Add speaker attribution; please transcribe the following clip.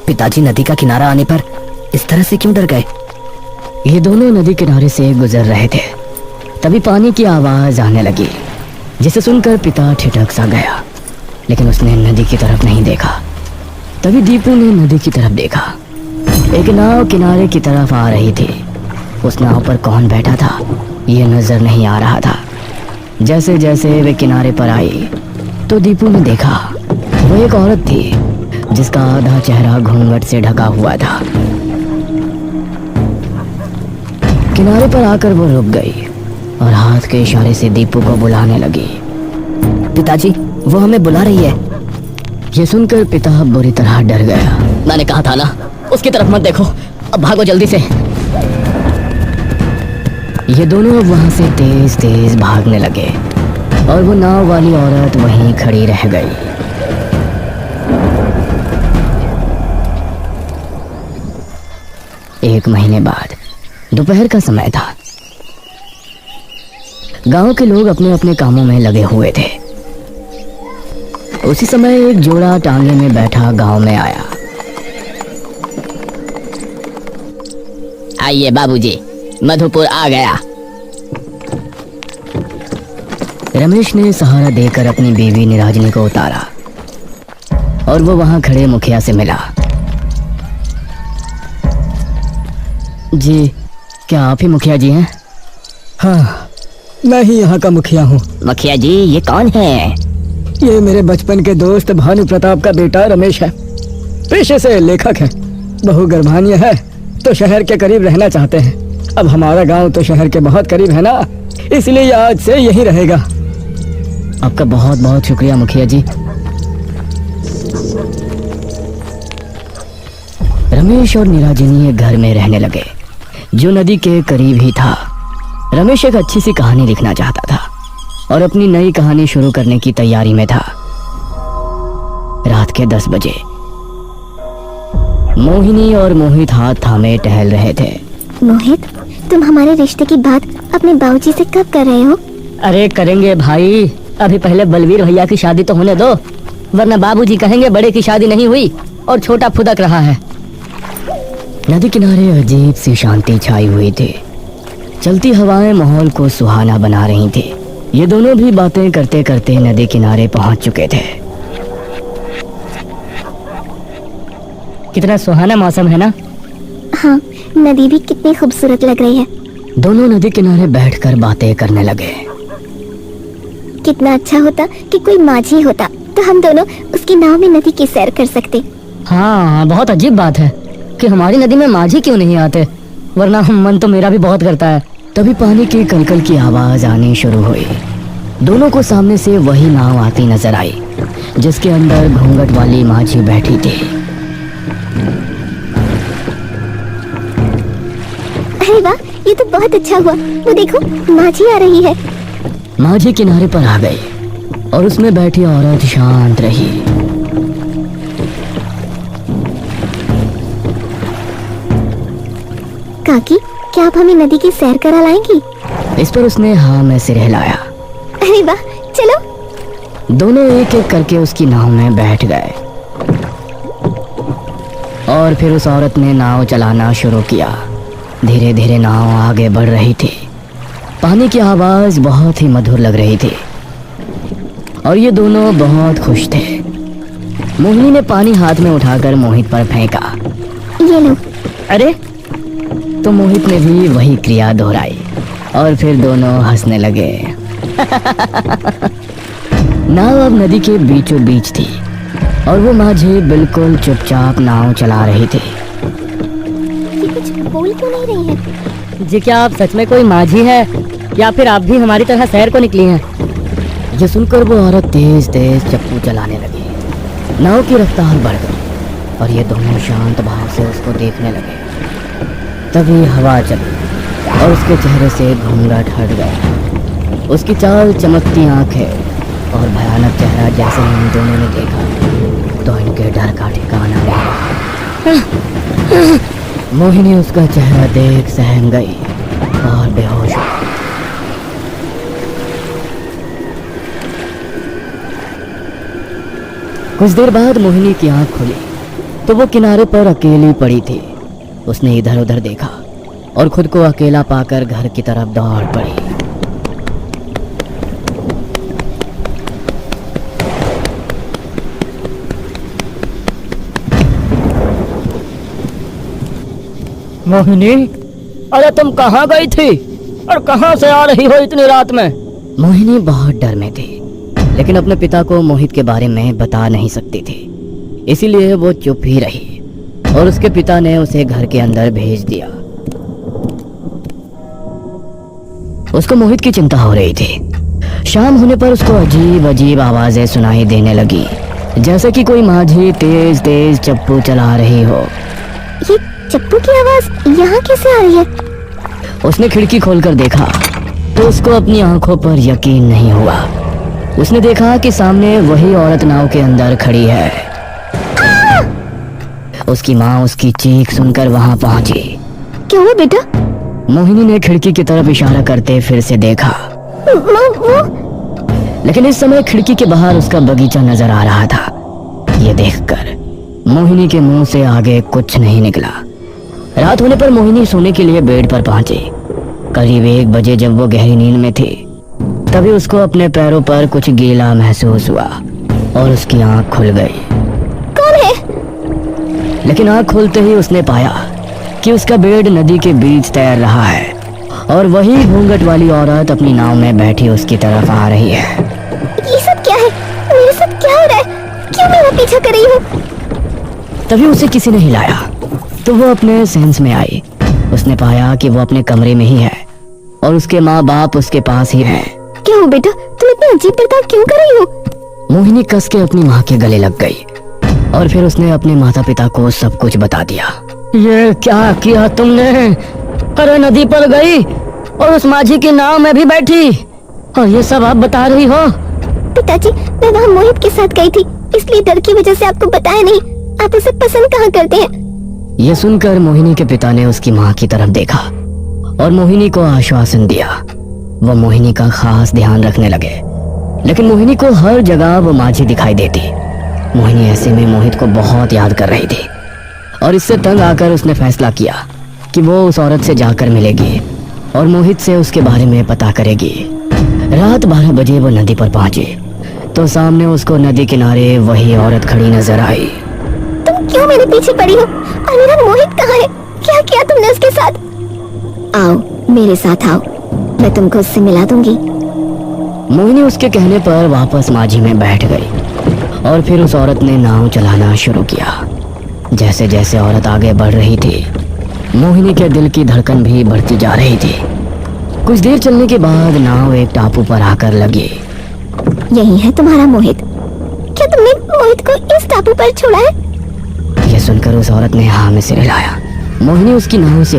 Speaker 1: पिताजी नदी का किनारा आने पर इस तरह से क्यों डर गए?
Speaker 2: ये दोनों नदी किनारे से गुजर रहे थे, तभी पानी की आवाज आने लगी, जिसे सुनकर पिता ठिठक सा गया, लेकिन उसने नदी की तरफ नहीं देखा। तभी दीपू ने नदी की तरफ देखा। एक नाव किनारे की तरफ आ रही थी। उस नाव पर कौन बैठा था ये नजर नहीं आ रहा था। जैसे जैसे वे किनारे पर आई तो दीपू ने देखा वो एक औरत थी जिसका आधा चेहरा घूंघट से ढका हुआ था। किनारे पर आकर वो रुक गई और हाथ के इशारे से दीपू को बुलाने लगी।
Speaker 1: पिताजी, वो हमें बुला रही है।
Speaker 2: ये सुनकर पिता बुरी तरह डर गया।
Speaker 1: मैंने कहा था ना, उसकी तरफ मत देखो, अब भागो जल्दी से।
Speaker 2: ये दोनों वहां से तेज तेज भागने लगे और वो नाव वाली औरत वहीं खड़ी रह गई। एक महीने बाद दोपहर का समय था। गांव के लोग अपने अपने कामों में लगे हुए थे। उसी समय एक जोड़ा टांगे में बैठा गांव में आया।
Speaker 1: आइए बाबूजी, मधुपुर आ गया।
Speaker 2: रमेश ने सहारा देकर अपनी बीवी निराजनी को उतारा और वो वहां खड़े मुखिया से मिला। जी, क्या आप ही मुखिया जी हैं?
Speaker 3: हाँ, मैं ही यहाँ का मुखिया हूँ।
Speaker 1: मुखिया जी, ये कौन है?
Speaker 3: ये मेरे बचपन के दोस्त भानु प्रताप का बेटा रमेश है। पेशे से लेखक है। बहु गर्भान्य है तो शहर के करीब रहना चाहते हैं। अब हमारा गांव तो शहर के बहुत करीब है ना, इसलिए आज से यहीं रहेगा।
Speaker 2: आपका बहुत बहुत शुक्रिया मुखिया जी। रमेश और निराजनी एक घर में रहने लगे जो नदी के करीब ही था। रमेश एक अच्छी सी कहानी लिखना चाहता था और अपनी नई कहानी शुरू करने की तैयारी में था। रात के 10 बजे मोहिनी और मोहित हाथ थामे टहल रहे थे।
Speaker 4: मोहित, तुम हमारे रिश्ते की बात अपने बाबूजी से कब कर रहे हो?
Speaker 2: अरे करेंगे भाई, अभी पहले बलवीर भैया की शादी तो होने दो, वरना बाबूजी कहेंगे बड़े की शादी नहीं हुई और छोटा फुदक रहा है। नदी किनारे अजीब सी शांति छाई हुई थी। चलती हवाएं माहौल को सुहाना बना रही थी। ये दोनों भी बातें करते करते नदी किनारे पहुंच चुके थे। कितना सुहाना मौसम है ना?
Speaker 4: हाँ, नदी भी कितनी खूबसूरत लग रही है।
Speaker 2: दोनों नदी किनारे बैठकर बातें करने लगे।
Speaker 4: कितना अच्छा होता कि कोई माझी होता तो हम दोनों उसकी नाव में नदी की सैर कर सकते।
Speaker 2: हाँ, बहुत अजीब बात है कि हमारी नदी में माझी क्यों नहीं आते, वरना मन तो मेरा भी बहुत करता है। तभी पानी की कलकल की आवाज आनी शुरू हुई। दोनों को सामने से वही नाव आती नजर आई जिसके अंदर घूंघट वाली माझी बैठी थी।
Speaker 4: अरे वाह, ये तो बहुत अच्छा हुआ। वो देखो, माझी आ रही है।
Speaker 2: माझी किनारे पर आ गई और उसमें बैठी औरत शांत रही।
Speaker 4: काकी, क्या आप हमें नदी की सैर करा लाएंगी?
Speaker 2: इस पर उसने हाँ में सिर हिलाया।
Speaker 4: अरे वाह, चलो।
Speaker 2: दोनों एक एक करके उसकी नाव में बैठ गए और फिर उस औरत ने नाव चलाना शुरू किया। धीरे धीरे नाव आगे बढ़ रही थी। पानी की आवाज बहुत ही मधुर लग रही थी और ये दोनों बहुत खुश थे। मोहिनी ने पानी हाथ में उठाकर मोहित पर फेंका।
Speaker 4: ये लो।
Speaker 2: अरे, तो मोहित ने भी वही क्रिया दोहराई और फिर दोनों हंसने लगे। नाव अब नदी के बीचों बीच थी और वो माझी बिल्कुल चुपचाप नाव चला रही थी।
Speaker 4: ये कुछ बोल क्यों नहीं रही है?
Speaker 2: जी, क्या आप सच में कोई माझी है या फिर आप भी हमारी तरह शहर को निकली हैं? ये सुनकर वो औरत तेज तेज चप्पू चलाने लगी। नाव की रफ्तार बढ़ गई और ये दोनों शांत भाव से उसको देखने लगे। तभी हवा चली और उसके चेहरे से घूंघट हट गया। उसकी चाल, चमकती आंखें और भयानक चेहरा जैसे ही इन दोनों ने देखा तो इनके डर का ठिकाना नहीं। मोहिनी उसका चेहरा देख सहम गई और बेहोश हो गई। कुछ देर बाद मोहिनी की आंख खुली तो वो किनारे पर अकेली पड़ी थी। उसने इधर उधर देखा और खुद को अकेला पाकर घर की तरफ दौड़ पड़ी।
Speaker 3: मोहिनी, अरे तुम कहाँ गई थी और कहाँ से आ रही हो इतनी रात में?
Speaker 2: मोहिनी बहुत डर में थी, लेकिन अपने पिता को मोहित के बारे में बता नहीं सकती थी, इसीलिए वो चुप ही रही और उसके पिता ने उसे घर के अंदर भेज दिया। उसको मोहित की चिंता हो रही थी। शाम होने पर उसको अजीब अजीब आवाजें सुनाई देने लगी, जैसे कि कोई माझी तेज तेज चप्पू चला रही हो।
Speaker 4: ये चप्पू की आवाज यहाँ कैसे आ रही है?
Speaker 2: उसने खिड़की खोलकर देखा तो उसको अपनी आंखों पर यकीन नहीं हुआ। उसने देखा कि सामने वही औरत नाव के अंदर खड़ी है। उसकी माँ उसकी चीख सुनकर वहां पहुंची।
Speaker 4: क्या हुआ बेटा?
Speaker 2: मोहिनी ने खिड़की की तरफ इशारा करते फिर से देखा, लेकिन इस समय खिड़की के बाहर उसका बगीचा नजर आ रहा था। ये देखकर मोहिनी के मुंह से आगे कुछ नहीं निकला। रात होने पर मोहिनी सोने के लिए बेड पर पहुंची। करीब 1 बजे जब वो गहरी नींद में थी, तभी उसको अपने पैरों पर कुछ गीला महसूस हुआ और उसकी आंख खुल गई।
Speaker 4: कौन है?
Speaker 2: लेकिन आंख खोलते ही उसने पाया कि उसका बेड नदी के बीच तैर रहा है और वही घूंघट वाली औरत अपनी नाव में बैठी उसकी तरफ आ रही है।
Speaker 4: ये सब क्या है? मेरे साथ क्या हो रहा है? क्यों मेरा पीछा कर रही हो?
Speaker 2: तभी उसे किसी ने हिलाया तो वो अपने सेंस में आई। उसने पाया कि वो अपने कमरे में ही है और उसके माँ बाप उसके पास ही हैं।
Speaker 4: क्या हो बेटा, तुम इतनी अजीब बर्ताव क्यों कर रही हो?
Speaker 2: मोहिनी कस के अपनी माँ के गले लग गई और फिर उसने अपने माता पिता को सब कुछ बता दिया।
Speaker 3: ये क्या किया तुमने? अरे नदी पर गई और उस माझी की नाव में भी बैठी और ये सब आप बता रही हो?
Speaker 4: पिताजी, मैं वहाँ मोहित के साथ गई थी, इसलिए डर की वजह से आपको बताया नहीं। आप उसे पसंद कहाँ करते हैं?
Speaker 2: ये सुनकर मोहिनी के पिता ने उसकी माँ की तरफ देखा और मोहिनी को आश्वासन दिया। वो मोहिनी का खास ध्यान रखने लगे, लेकिन मोहिनी को हर जगह वो माझी दिखाई देती। मोहिनी ऐसे में मोहित को बहुत याद कर रही थी और इससे तंग आकर उसने फैसला किया कि वो उस औरत से जाकर मिलेगी और मोहित से उसके बारे में पता करेगी। रात 12 बजे वो नदी पर पहुंची तो सामने उसको नदी किनारे वही औरत खड़ी नजर आई।
Speaker 4: तुम क्यों मेरे पीछे पड़ी हो? और मेरा मोहित कहाँ है? क्या किया तुमने उसके साथ? आओ मेरे साथ आओ, मैं तुमको उससे मिला दूंगी।
Speaker 2: मोहिनी उसके कहने पर वापस माझी में बैठ गई और फिर उस औरत ने नाव चलाना शुरू किया। जैसे जैसे औरत आगे बढ़ रही थी, मोहिनी के दिल की धड़कन भी बढ़ती जा रही थी। कुछ देर चलने के बाद नाव एक टापू पर आकर लगी।
Speaker 4: यही है तुम्हारा मोहित? क्या तुमने मोहित को इस टापू पर छोड़ा है?
Speaker 2: यह सुनकर उस औरत ने हाँ में सिर हिलाया। मोहिनी उसकी नाव से